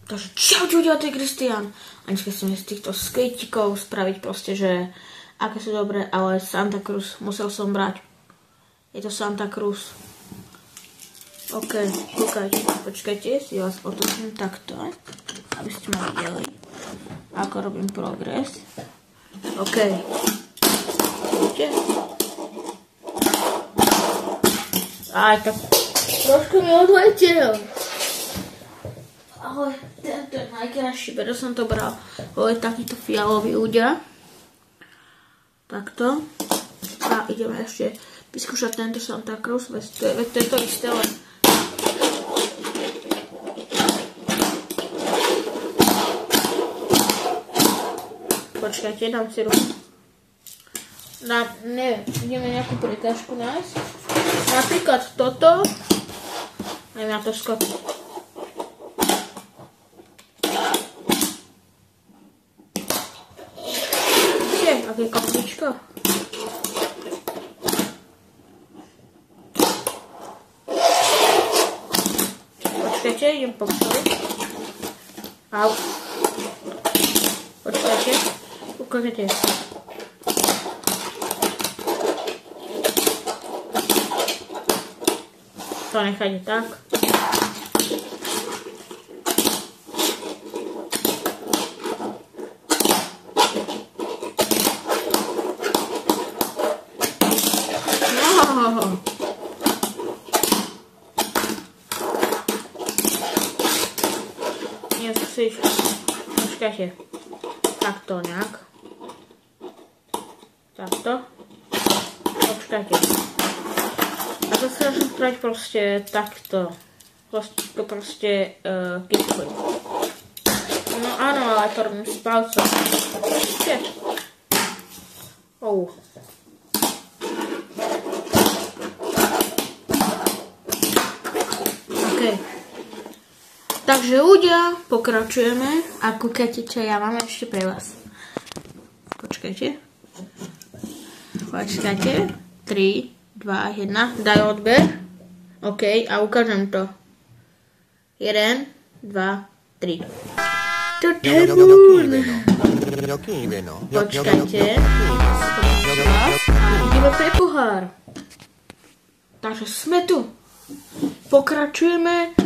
Takže čau ľudia, to je Kristián. A dneska chceme z týchto skejtikov spraviť proste, že aké sú dobré, ale Santa Cruz musel som brať. Je to Santa Cruz. OK, kúkajte, počkajte, si vás otočím takto, aby ste ma videli, ako robím progres. OK. Vidíte? Aj tak trošku mi odletel. Ale tento je najkrajší, preto som to bral. Je takýto fialový ľudia. Takto. A ideme ešte vyskúšať tento Santa Cruz. To je to isté, len počkajte, dám si ruku. Neviem, ideme nejakú prekážku nájsť. Napríklad toto. Neviem na to skočiť. Aké kopičko. Počkajte, idem postaviť. Au. Počkajte. Ukážete. To nechajte tak. Počkajte, takto nejak, takto, počkajte, a to sa začnem spraviť proste takto, proste kytku. No áno, ale to robím s palcom, vidíte? OK. Takže ľudia, pokračujeme a kúkajte, čo ja mám ešte pre vás. Počkajte. 3, 2, 1, daj odber. OK, a ukážem to. 1, 2, 3. Počkajte. Ideme pre pohár. Takže sme tu. Pokračujeme.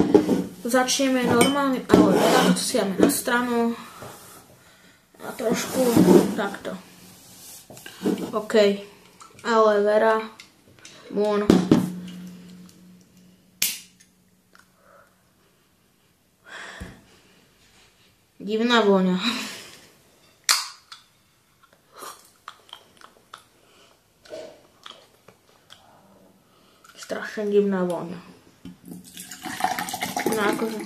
Začneme normálne, ale to si dáme na stranu a trošku takto. OK, aloe vera, moon. Divná vôňa. Strašne divná vôňa. No akože.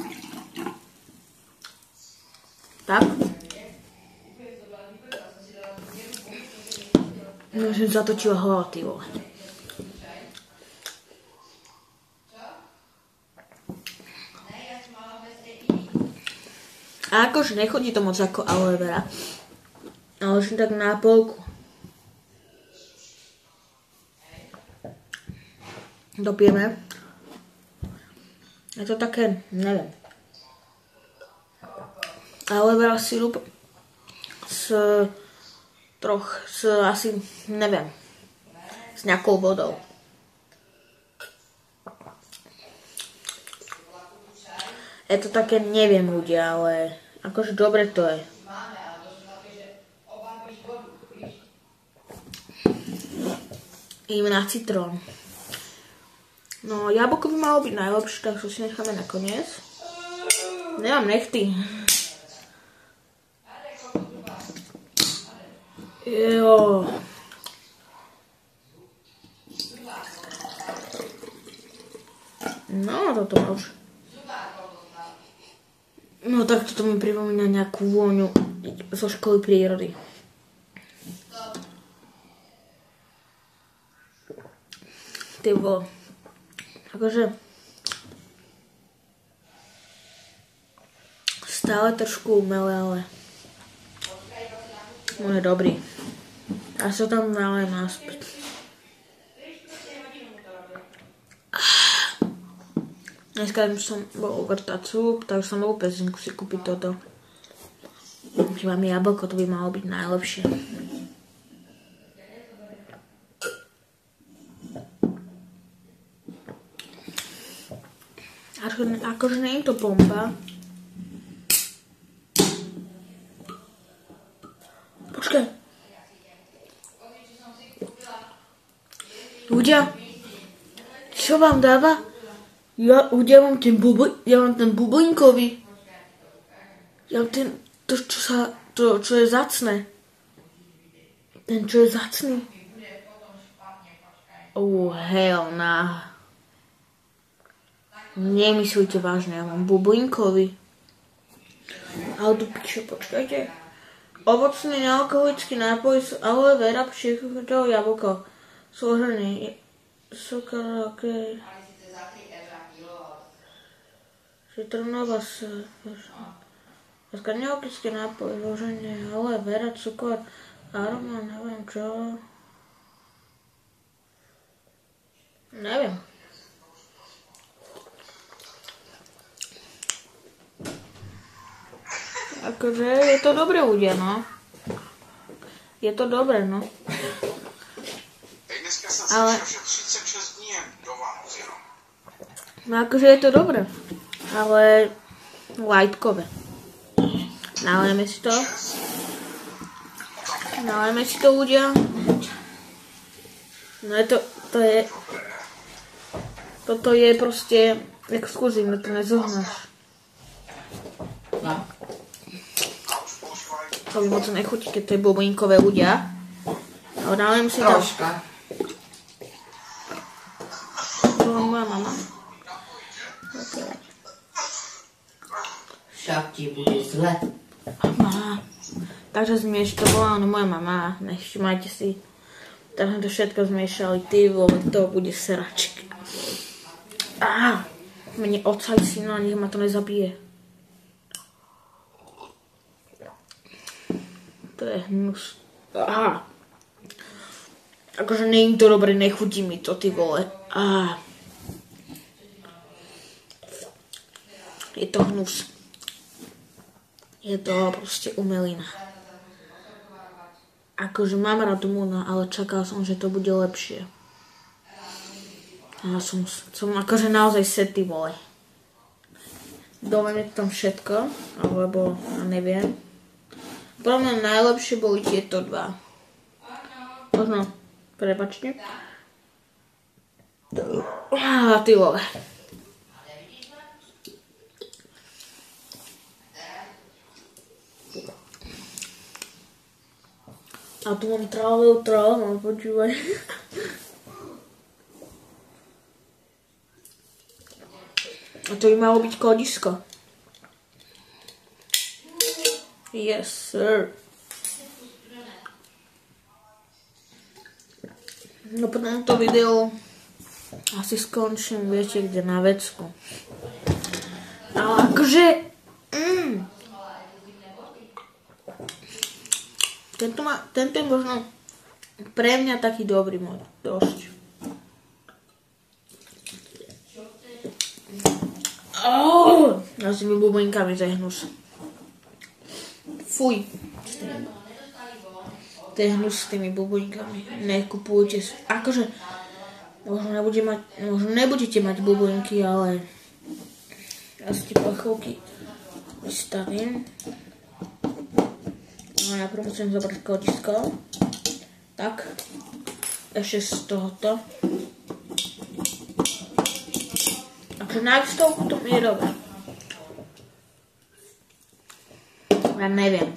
Tak. No, že zatočila hlava, ty vole. A akože nechodí to moc ako aloe vera. Ale už tak na polku. Dopijeme. Je to také, neviem. Aloe vera sirup s asi, neviem, s nejakou vodou. Je to také, neviem ľudia, ale akože dobre to je. Ideme na citrón. No, jablko by malo byť najlepšie, tak to si necháme nakoniec. Nemám nechty. Jo. No, toto má už. No, tak toto mi pripomína nejakú vôňu zo školy prírody. Ty vole. Akože stále trošku umelé, ale on je dobrý. A sa tam nalej naspäť. Dneska som bol uvrtať súb, takže som bol pezinku si kúpiť toto. Keď mám jablko, to by malo byť najlepšie. Akože nie je to bomba. Počkaj. Ľudia, čo vám dáva? Ja mám ten bublinkový. Ja mám ten, čo je zacné. Ten, čo je zacný. Oh, hell nah. Nemyslíte vážne, ja mám bublinkový. Ale tu píše, počkajte. Ovocný nealkoholický nápoj z aloe vera, pšiekočov, jablko. Složený. Cukor, okej. Citrónová nealkoholický nápoj, zloženie aloe vera, cukor, aroma, neviem čo. Neviem. Akože je to dobré ľudia, no. Je to dobré, no. Ale... No akože je to dobré. Ale... Lightkové. Nalejeme si to. Nalejeme si to ľudia. No je to... To je... Toto je proste... exkluzívne, to nezohnáš. No. To by moc nechutí, keď to je bublinkové ľudia. Ale dávam si to. To je moja mama. Okay. Však ti bude zle. Mama. Takže to bola moja mama. Nevšimajte si. Tak sme to všetko zmiešali. Ty vole, to bude seraček. Mne odsaj syna, nech ma to nezabije. To je hnus. Akože nie je to dobre, nechutí mi to, ty vole. Je to hnus. Je to proste umelina. Akože mám rád múna, ale čakal som, že to bude lepšie. A som akože naozaj setý, vole. Dole je tam všetko, alebo neviem. Pre mňa najlepšie boli tieto dva. Možno, prepáčte. Ty vole. A tu mám trávil, počúvaj. A to by malo byť kodisko. Yes, sir. No potom to video asi skončím, viete, kde na vecku. Ale akože... Tento je možno pre mňa taký dobrý mod. Dosť. Ja s tými bublinkami zahnus. Fuj. To je hnus s tými bublinkami. Nekupujte si. Akože, možno nebudete mať bublinky, ale ja si tie plechovky vystavím. No najprv musím zobrať kodisko. Tak. Ešte z tohoto. Akože na stovku to je dobré. Ja neviem.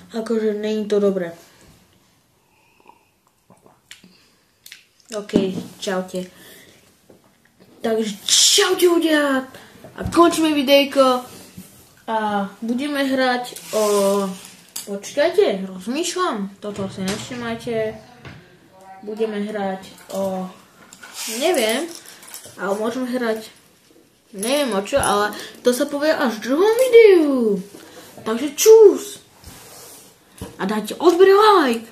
Akože nie je to dobré. OK, čaute. Takže čaute ľudia. A končíme videjko. A budeme hrať o... Počkajte, rozmýšľam. Toto si nevšimajte. Budeme hrať o... Neviem. Ale môžeme hrať... Neviem o čo, ale to sa povie až v druhom videu. Takže čus. A dajte odber like.